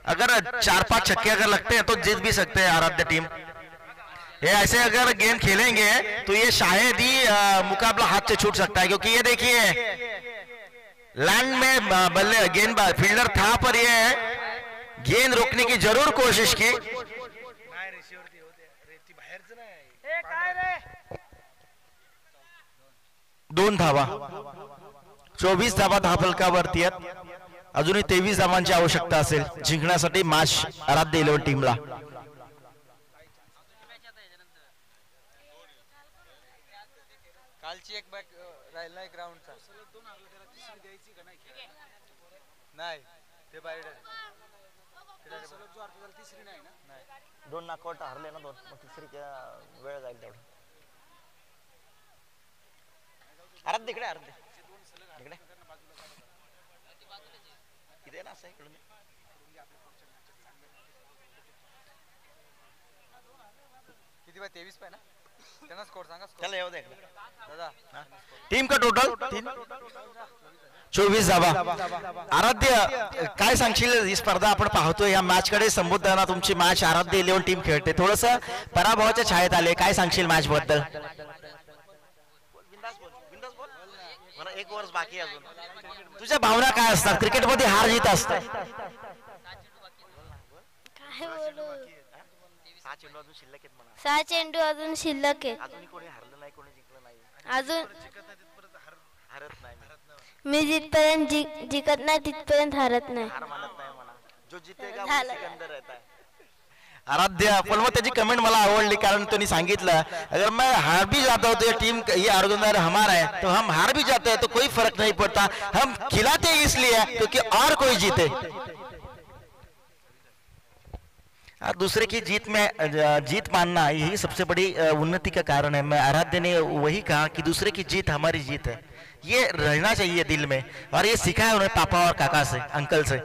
अगर 4-5 छक्के अगर लगते हैं तो जीत भी सकते हैं आराध्य टीम। ये ऐसे अगर गेम खेलेंगे तो ये शायद ही मुकाबला हाथ से छूट सकता है, क्योंकि ये देखिए लैंड में बल्ले गेंद फील्डर था, पर ये गेंद रोकने की जरूर कोशिश की। 2 धावा, 24 धावा धावफलकावरती आहेत। अजूनही 23 धावांची आवश्यकता असेल जिंकण्यासाठी मॅच आराध्य 11 टीमला। कालची एक बॅक राहिला एक ग्राउंडचा नाही, ते बाहेर तिसरी नाही ना, 2 नॉकआउट हरले ना 2, मग तिसरी वेळ जाईल तेवढं। आराध्य इकडे, आराध्य इकडे इथे ना, असं इकडून किती बाय 23 पाय ना, त्यांना स्कोर सांगा। चला येऊ दे इकडे दादा, टीम का टोटल 24 धावा। आराध्य काय सांगशील, ही स्पर्धा आपण पाहतोय, या मॅच कडे संबोधताना तुमची मॅच आराध्य 11 टीम खेळते, थोडस पराभवाच्या छायेत आले, काय सांगशील मॅच बद्दल? मला 1 वर्ष बाकी अजून, तुझ्या भावना काय असतात क्रिकेट मध्ये, हार जीत असतात? काय बोलू, 6 चेंडू अजून शिल्लक आहेत म्हणा, 6 चेंडू अजून शिल्लक आहेत, अजूनही कोणी हरलं नाही, कोणी जिंकलं नाही, अजून हरत नाही मी जिथपर्यंत जिंकत नाही तिथपर्यंत हरत नाही। हार मानत नाही म्हणा, जो जीतेगा वो सिकंदर रहता है। आराध्य पण मग त्याची कमेंट मला आवडली, कारण त्यांनी सांगितलं अगर मैं हार भी जाता हूँ तो ये टीम ये ऑर्गेनाइजर हमारा है, तो हम हार भी जाते हैं तो कोई फर्क नहीं पड़ता, हम खिलाते इसलिए क्योंकि और कोई जीते। दूसरे की जीत मानना यही सबसे बड़ी उन्नति का कारण है। मैं आराध्य ने वही कहा कि दूसरे की जीत हमारी जीत है, ये रहना चाहिए दिल में, और ये सीखा है उन्हें पापा और काका से, अंकल से।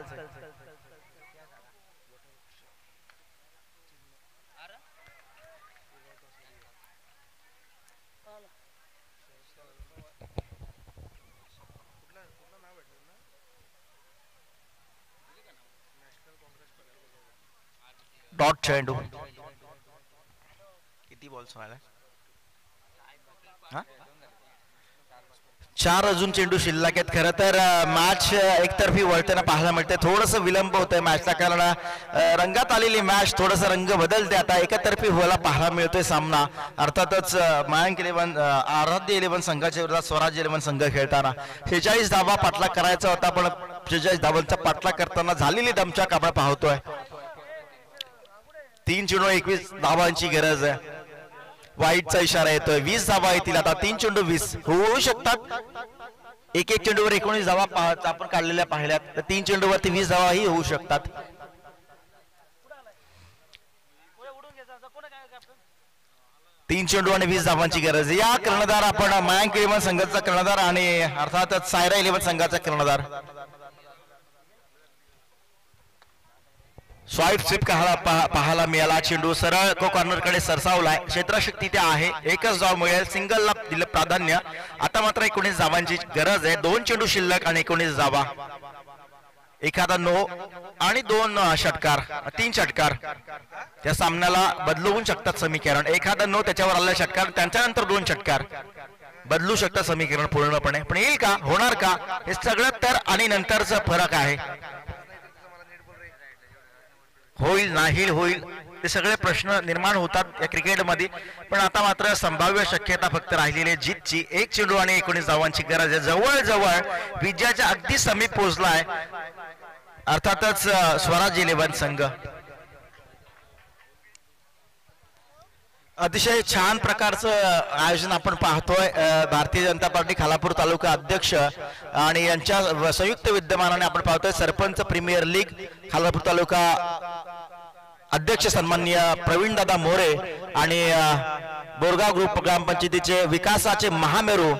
डॉट चेंडू किती बॉल्स व्हायला, 4 अजून चेंडू शिल्लक आहेत। खरं तर मॅच एकतर्फी वळताना पाहायला मिळते, थोडंसं विलंब होतंय मॅचला, कारण रंगात आलेली मॅच थोडंसं रंग बदलते, आता एकतर्फी व्हायला पाहायला मिळतोय सामना। अर्थातच मयांक 11 आराध्य 11 संघाच्या विरोधात स्वराज 11 संघ खेळताना 46 धावा पाठलाग करायचा होता, पण 46 धावांचा पाठलाग करताना झालेली दमछाक आपण पाहतोय। 3 चेंडू 21 धावांची गरज आहे, वाईटचा इशारा येतोय, 20 धावा येतील आता, 3 चेंडू 20 होऊ शकतात, एक चेंडूवर 19 धावा आपण काढलेल्या पाहिल्यात, तर 3 चेंडूवरती 20 धावाही होऊ शकतात। 3 चेंडू आणि 20 धावांची गरज, या कर्णधार आपण मयांक 11 संघाचा कर्णधार आणि अर्थातच सायरा 11 संघाचा कर्णधार स्वाईप स्वीप पाहायला मिळाला. चेंडू सरळ कॉर्नरकडे सरसावलाय. क्षेत्रशक्ती त्या आहे. एकच धाव मिळेल. सिंगलला दिलं प्राधान्य. आता मात्र 19 धावांची गरज आहे. 2 चेंडू शिल्लक आणि 19 धावा. एखादा नो आणि 2 षटकार 3 षटकार त्या सामन्याला बदलवून शकतात समीकरण. एखादा नो त्याच्यावर आलेला षटकार त्याच्यानंतर 2 षटकार बदलू शकतात समीकरण पूर्णपणे. पण येईल का होणार का हे सगळं तर आणि नंतरचा फरक आहे. होईल नाही होईल ते सगळे प्रश्न निर्माण होतात या क्रिकेटमध्ये. पण आता मात्र संभाव्य शक्यता फक्त राहिलेली जीतची. 1 चेंडू आणि 19 धावांची गरज आहे. जवळ विजयाच्या अगदी समीप पोहोचलाय अर्थातच स्वराज 11 संघ. अतिशय छान प्रकारचं आयोजन आपण पाहतोय. भारतीय जनता पार्टी खालापूर तालुका अध्यक्ष आणि यांच्या संयुक्त विद्यमानाने आपण पाहतोय सरपंच प्रीमियर लीग खालापूर तालुका अध्यक्ष सन्माननीय प्रवीणदादा मोरे आणि बोरगाव ग्रुप ग्रामपंचायतीचे विकासाचे महामेरू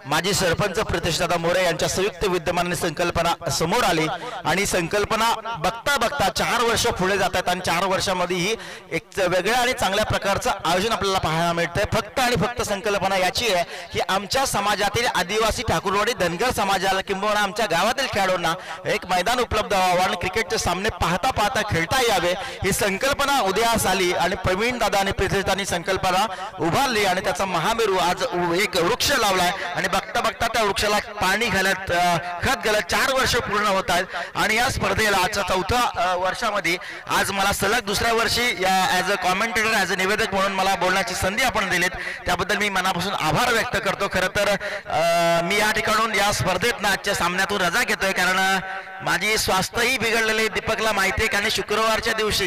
माजी सरपंच प्रतिष्ठादा मोरे यांच्या संयुक्त विद्यमानाने संकल्पना समोर आली. आणि संकल्पना बघता बघता 4 वर्ष पुढे जातात आणि 4 वर्षामध्ये ही एक वेगळ्या आणि चांगल्या प्रकारचं आयोजन आपल्याला पाहायला मिळतंय. फक्त आणि फक्त संकल्पना याची आहे की आमच्या समाजातील आदिवासी ठाकूरवाडी धनगर समाजाला किंवा आमच्या गावातील खेळाडूंना एक मैदान उपलब्ध व्हावं आणि क्रिकेटचे सामने पाहता पाहता खेळता यावे ही संकल्पना उदयास आली. आणि प्रवीण दादा आणि प्रतिष्ठादांनी संकल्पना उभारली आणि त्याचा महामेरू आज एक वृक्ष लावलाय. आणि बघता बघता त्या वृक्षाला पाणी घालत खत घालत 4 वर्ष पूर्ण होत आहेत. आणि या स्पर्धेला आजच्या 4थ्या वर्षामध्ये आज मला सलग 2ऱ्या वर्षी as a commentator as a निवेदक म्हणून मला बोलण्याची संधी आपण दिलीत त्याबद्दल मी मनापासून आभार व्यक्त करतो. खरं तर मी या ठिकाणून या स्पर्धेत आजच्या सामन्यातून रजा घेतोय कारण माझी स्वास्थ्यही बिघडलेली दीपकला माहिती आहे. कारण शुक्रवारच्या दिवशी